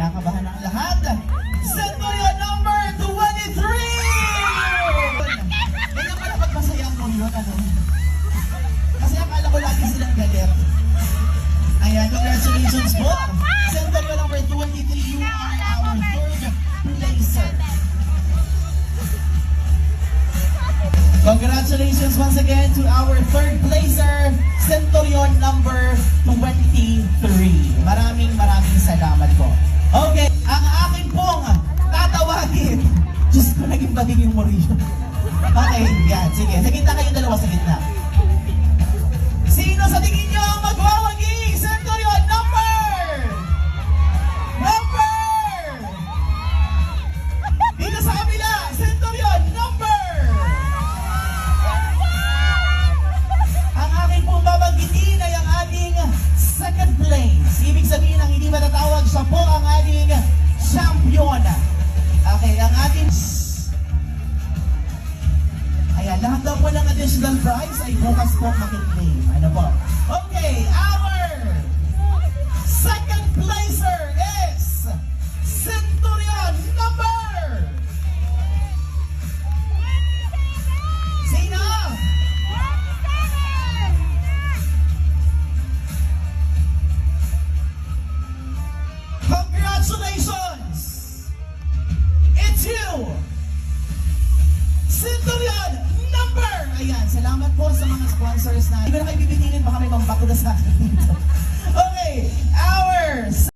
kinakabahan ang lahat. Centurion number 23! Ganyan pala pagmasaya ang mundo, ano? Kasi akala ko lagi silang galit. Ayan, congratulations po! Centurion number 23, you are our third placer. Congratulations once again to our third placer, Centurion number 23. Maraming salamat po. Okay, ang aking pong tatawagin. Diyos ko, naging bading yung Morillo. Okay, yan. Sige, sa gitna kayong dalawa sa gitna. Sino sa tingin nyo ang magwawagi? Centurion number! Dito sa kabila, Centurion number! Ang aking pong babanggitin ay ang ating second place. Ibig sabihin ang hindi matatawag, siya po ang ating champion. Okay, ang ating... Ayan, lahat daw po ng additional prize ay bukas po makiklaim. Ano po? Okay, our second placer is Centurion number... Sino? Congratulations! It's you! Centurion number! Ayan, salamat po sa mga sponsors na. Hindi ko na kayo bibitinin, baka may mambakula sa akin dito. Okay, our